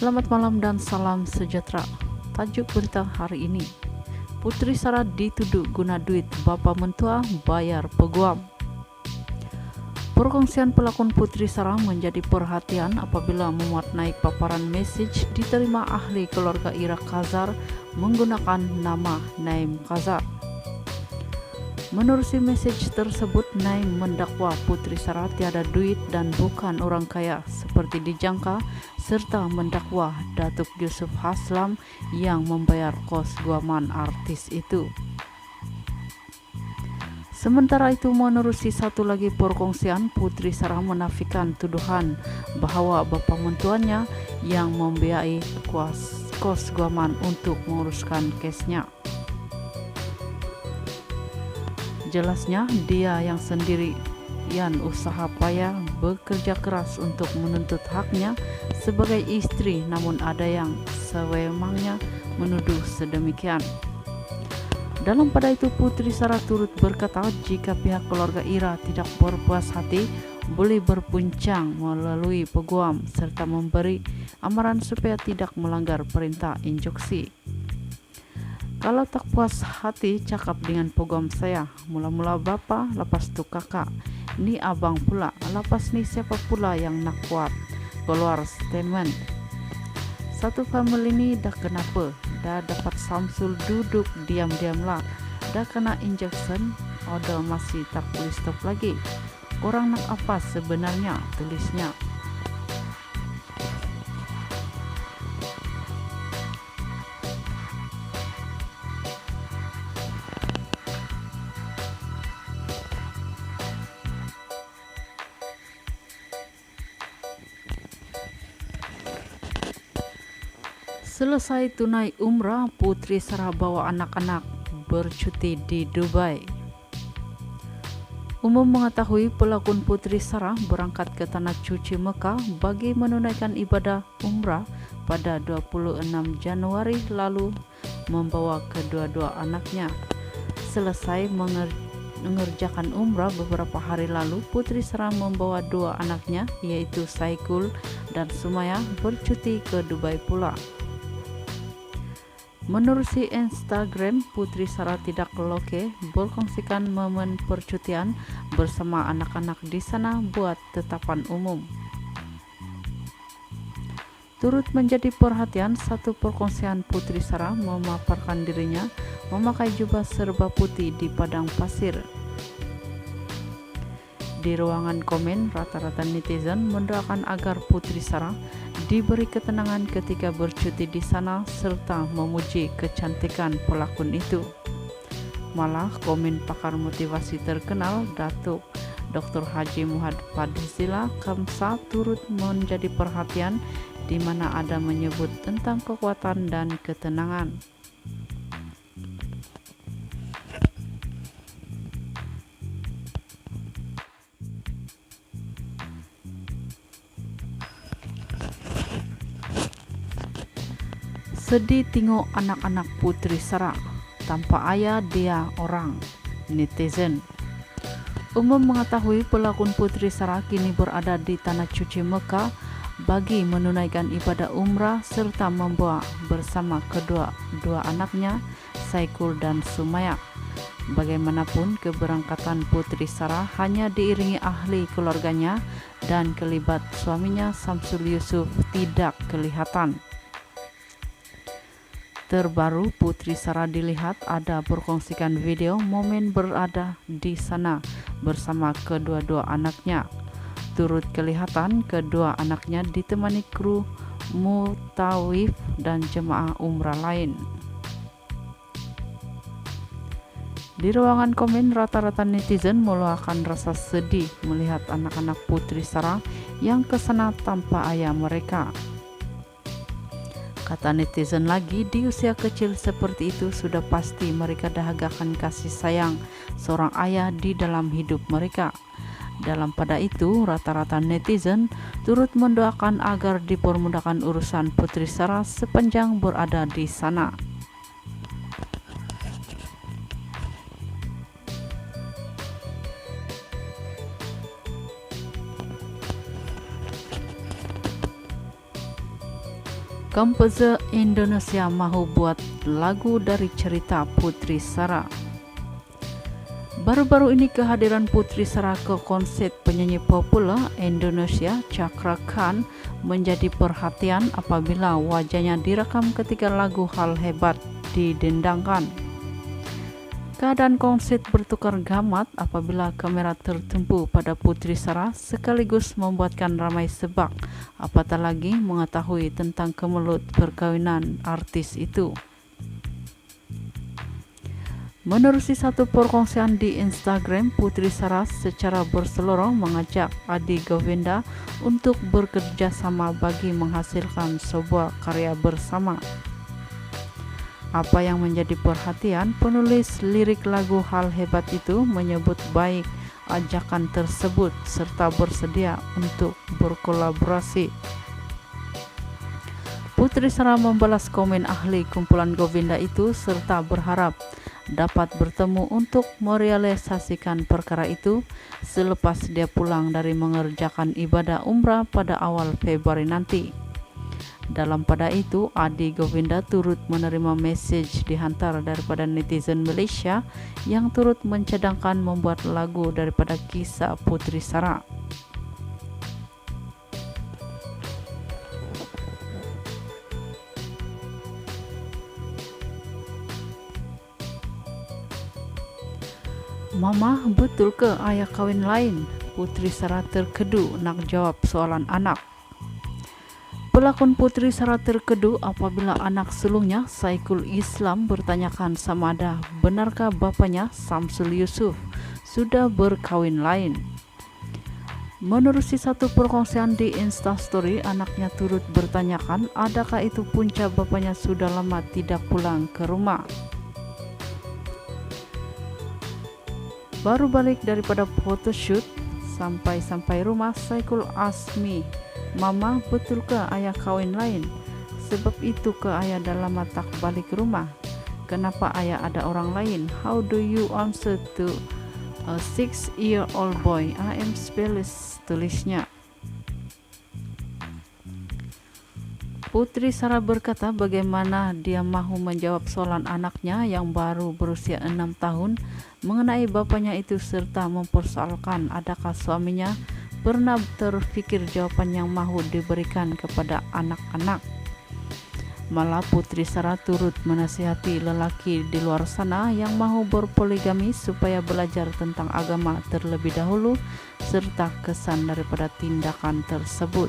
Selamat malam dan salam sejahtera. Tajuk berita hari ini, Putri Sarah dituduh guna duit bapa mentua bayar peguam. Perkongsian pelakon Putri Sarah menjadi perhatian apabila memuat naik paparan message diterima ahli keluarga Ira Khazar menggunakan nama Naim Khazar. Menerusi message tersebut, Naim mendakwa Putri Sarah tiada duit dan bukan orang kaya seperti dijangka, serta mendakwa Datuk Yusuf Haslam yang membayar kos guaman artis itu. Sementara itu, menerusi satu lagi perkongsian, Putri Sarah menafikan tuduhan bahwa bapa mentuannya yang membiayai kos guaman untuk menguruskan kesnya. Jelasnya, dia yang sendirian usaha payah bekerja keras untuk menuntut haknya sebagai istri, namun ada yang sewenangnya menuduh sedemikian. Dalam pada itu, Putri Sarah turut berkata jika pihak keluarga Ira tidak berpuas hati, boleh berpuncang melalui peguam serta memberi amaran supaya tidak melanggar perintah instruksi. Kalau tak puas hati, cakap dengan peguam saya. Mula-mula bapa, lepas tu kakak. Ni abang pula, lepas ni siapa pula yang nak kuat. Keluar statement. Satu family ni dah kenapa? Dah dapat Samsul duduk diam-diam lah. Dah kena injection, order masih tak boleh stop lagi. Korang nak apa sebenarnya? Tulisnya. Selesai tunai umrah, Putri Sarah bawa anak-anak bercuti di Dubai. Umum mengetahui pelakon Putri Sarah berangkat ke Tanah Suci Mekah bagi menunaikan ibadah umrah pada 26 Januari lalu membawa kedua-dua anaknya. Selesai mengerjakan umrah beberapa hari lalu, Putri Sarah membawa dua anaknya yaitu Saikul dan Sumaya bercuti ke Dubai pula. Menerusi Instagram, Putri Sarah tidak loke berkongsikan momen percutian bersama anak-anak di sana buat tetapan umum. Turut menjadi perhatian satu perkongsian Putri Sarah memaparkan dirinya memakai jubah serba putih di padang pasir. Di ruangan komen, rata-rata netizen mendoakan agar Putri Sarah diberi ketenangan ketika bercuti di sana serta memuji kecantikan pelakon itu. Malah komen pakar motivasi terkenal Datuk Dr. Haji Muhammad Fadzila Kamsa turut menjadi perhatian di mana ada menyebut tentang kekuatan dan ketenangan. Sedih tengok anak-anak Putri Sarah, tanpa ayah dia orang, netizen. Umum mengetahui pelakon Putri Sarah kini berada di Tanah Suci Mekah bagi menunaikan ibadah umrah serta membawa bersama kedua anaknya, Saikul dan Sumaya. Bagaimanapun, keberangkatan Putri Sarah hanya diiringi ahli keluarganya dan kelibat suaminya Samsul Yusuf tidak kelihatan. Terbaru, Putri Sarah dilihat ada berkongsikan video momen berada di sana bersama kedua-dua anaknya. Turut kelihatan kedua anaknya ditemani kru mutawif dan jemaah umrah lain. Di ruangan komen, rata-rata netizen meluahkan rasa sedih melihat anak-anak Putri Sarah yang kesana tanpa ayah mereka. Kata netizen lagi, di usia kecil seperti itu sudah pasti mereka dahagakan kasih sayang seorang ayah di dalam hidup mereka. Dalam pada itu, rata-rata netizen turut mendoakan agar dipermudahkan urusan Putri Sarah sepanjang berada di sana. Komposer Indonesia mau buat lagu dari cerita Putri Sara. Baru-baru ini kehadiran Putri Sara ke konser penyanyi populer Indonesia Chaka Khan menjadi perhatian apabila wajahnya direkam ketika lagu Hal Hebat didendangkan. Keadaan konser bertukar gamat apabila kamera tertumpu pada Putri Sara sekaligus membuatkan ramai sebab, apatah lagi mengetahui tentang kemelut perkawinan artis itu. Menerusi satu perkongsian di Instagram, Putri Sara secara berseloroh mengajak Adi Govinda untuk bekerja sama bagi menghasilkan sebuah karya bersama. Apa yang menjadi perhatian, penulis lirik lagu Hal Hebat itu menyebut baik ajakan tersebut serta bersedia untuk berkolaborasi. Putri Sara membalas komen ahli kumpulan Govinda itu serta berharap dapat bertemu untuk merealisasikan perkara itu selepas dia pulang dari mengerjakan ibadah umrah pada awal Februari nanti. Dalam pada itu, Adi Govinda turut menerima message dihantar daripada netizen Malaysia yang turut mencadangkan membuat lagu daripada kisah Putri Sara. Mama, betul ke ayah kawin lain? Putri Sara terkedu nak jawab soalan anak. Pelakon Putri Sara terkedu apabila anak sulungnya Saikul Islam bertanyakan sama ada benarkah bapaknya Samsul Yusuf sudah berkawin lain. Menerusi satu perkongsian di Instastory, anaknya turut bertanyakan adakah itu punca bapaknya sudah lama tidak pulang ke rumah. Baru balik daripada photoshoot, sampai rumah Saikul asmi, Mama, betul ke ayah kawin lain? Sebab itu ke ayah dah lama tak balik rumah. Kenapa ayah ada orang lain? How do you answer to a 6-year-old boy? I am speechless, tulisnya. Putri Sara berkata bagaimana dia mahu menjawab soalan anaknya yang baru berusia 6 tahun mengenai bapaknya itu serta mempersoalkan adakah suaminya pernah terfikir jawaban yang mahu diberikan kepada anak-anak. Malah Putri Sara turut menasihati lelaki di luar sana yang mahu berpoligami supaya belajar tentang agama terlebih dahulu serta kesan daripada tindakan tersebut.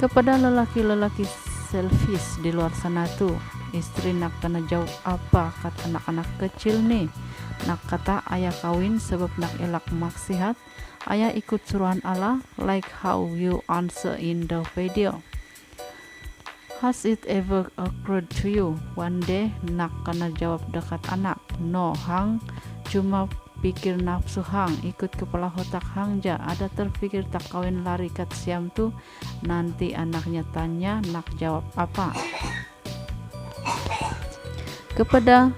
Kepada lelaki-lelaki selfish di luar sana tuh, istri nak kena jawab apa kata anak-anak kecil nih? Nak kata ayah kawin sebab nak elak maksiat, ayah ikut suruhan Allah like how you answer in the video. Has it ever occurred to you one day nak kena jawab dekat anak? No hang, cuma pikir nafsu hang, ikut kepala otak hang ja. Ada terpikir tak kawin lari kat siam tu, nanti anaknya tanya nak jawab apa. Kepada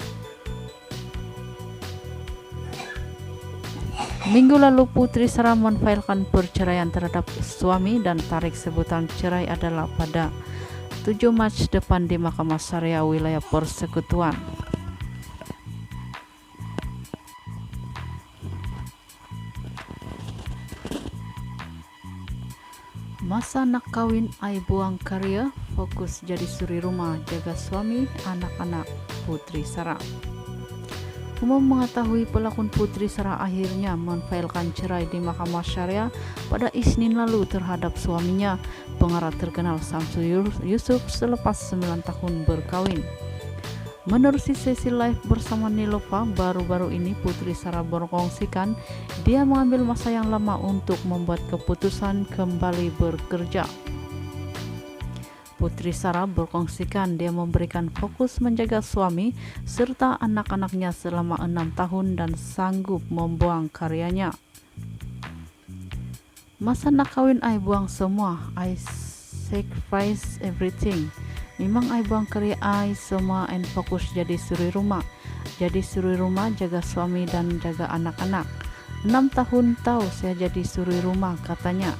Minggu lalu Putri Sara menfailkan perceraian terhadap suami dan tarik sebutan cerai adalah pada 7 Mac depan di Mahkamah Syariah Wilayah Persekutuan. Masa nak kawin ai buang karya, fokus jadi suri rumah, jaga suami, anak-anak. Putri Sara. Umum mengetahui pelakon Putri Sara akhirnya menfailkan cerai di Mahkamah Syariah pada Isnin lalu terhadap suaminya, pengarah terkenal Samsul Yusuf selepas 9 tahun berkawin. Menerusi sesi live bersama Nilofa, baru-baru ini Putri Sara berkongsikan dia mengambil masa yang lama untuk membuat keputusan kembali bekerja. Putri Sara berkongsikan dia memberikan fokus menjaga suami serta anak-anaknya selama 6 tahun dan sanggup membuang karyanya. Masa nak kawin I buang semua, I sacrifice everything. Memang I buang karya I semua and fokus jadi suri rumah. Jadi suri rumah, jaga suami dan jaga anak-anak. 6 tahun tahu saya jadi suri rumah, katanya.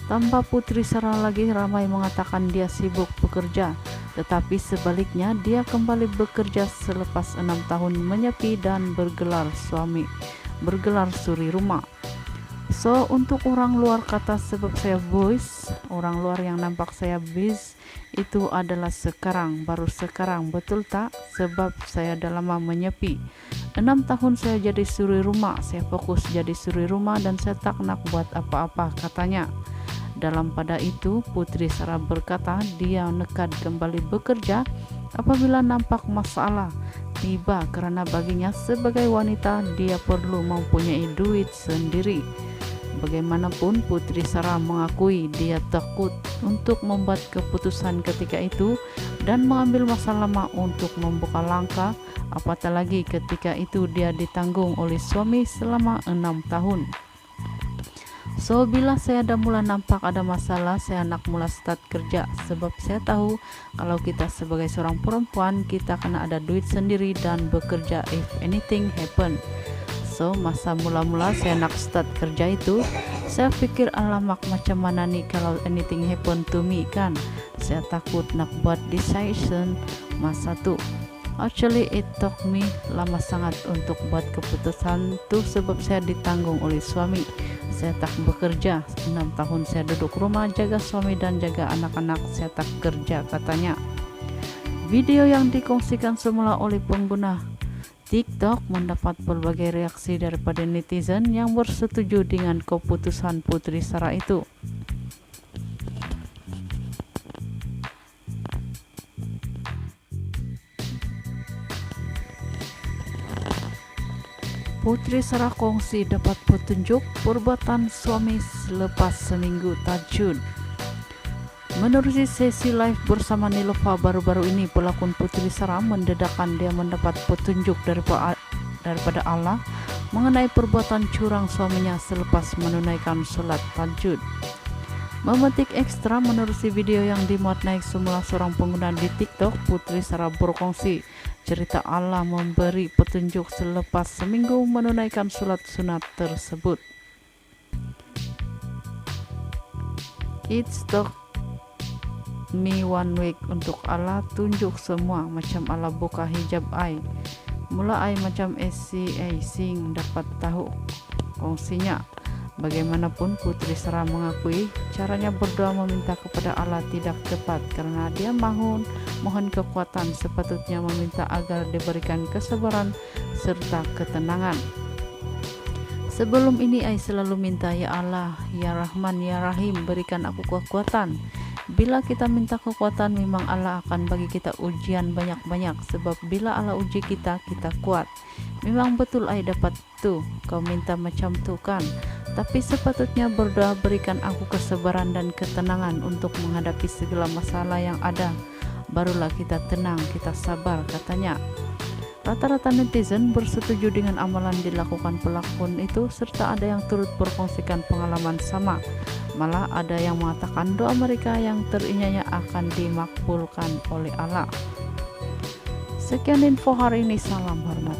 Tambah Putri Sarah lagi ramai mengatakan dia sibuk bekerja, tetapi sebaliknya dia kembali bekerja selepas 6 tahun menyepi dan bergelar suri rumah. So, untuk orang luar kata sebab saya boys, orang luar yang nampak saya bis, itu adalah baru sekarang, betul tak? Sebab saya dah lama menyepi. 6 tahun saya jadi suri rumah, saya fokus jadi suri rumah dan saya tak nak buat apa-apa, katanya. Dalam pada itu, Putri Sarah berkata dia nekat kembali bekerja apabila nampak masalah tiba karena baginya sebagai wanita dia perlu mempunyai duit sendiri. Bagaimanapun, Putri Sarah mengakui dia takut untuk membuat keputusan ketika itu dan mengambil masa lama untuk membuka langkah, apatah lagi ketika itu dia ditanggung oleh suami selama 6 tahun. So, bila saya dah mula nampak ada masalah, saya nak mula start kerja sebab saya tahu kalau kita sebagai seorang perempuan, kita kena ada duit sendiri dan bekerja if anything happen. So, masa mula-mula saya nak start kerja itu, saya pikir alamak macam mana nih kalau anything happen to me kan. Saya takut nak buat decision masa tu. Actually it took me lama sangat untuk buat keputusan tu sebab saya ditanggung oleh suami. Saya tak bekerja, 6 tahun saya duduk rumah jaga suami dan jaga anak-anak, saya tak kerja, katanya. Video yang dikongsikan semula oleh pengguna TikTok mendapat berbagai reaksi daripada netizen yang bersetuju dengan keputusan Putri Sarah itu. Putri Sarah kongsi dapat petunjuk perbuatan suami selepas seminggu tahajud. Menerusi sesi live bersama Nilofa baru-baru ini, pelakon Putri Sarah mendedahkan dia mendapat petunjuk daripada Allah mengenai perbuatan curang suaminya selepas menunaikan sholat tahajud. Memetik ekstra menerusi video yang dimuat naik semula seorang pengguna di TikTok, Putri Sarah berkongsi cerita Allah memberi petunjuk selepas seminggu menunaikan sholat sunat tersebut. It took me 1 week untuk Allah tunjuk semua, macam Allah buka hijab ai. Mula ai macam sing dapat tahu kongsinya. Bagaimanapun, Putri Sarah mengakui caranya berdoa meminta kepada Allah tidak tepat karena dia mohon kekuatan, sepatutnya meminta agar diberikan kesabaran serta ketenangan. Sebelum ini ai selalu minta, ya Allah, ya Rahman, ya Rahim, berikan aku kekuatan. Bila kita minta kekuatan, memang Allah akan bagi kita ujian banyak-banyak, sebab bila Allah uji kita, kita kuat. Memang betul ai dapat tuh, kau minta macam tuh kan. Tapi sepatutnya berdoa, berikan aku kesabaran dan ketenangan untuk menghadapi segala masalah yang ada. Barulah kita tenang, kita sabar, katanya. Rata-rata netizen bersetuju dengan amalan dilakukan pelakon itu, serta ada yang turut berkongsikan pengalaman sama. Malah ada yang mengatakan doa mereka yang terinyanya akan dimakbulkan oleh Allah. Sekian info hari ini, salam hormat.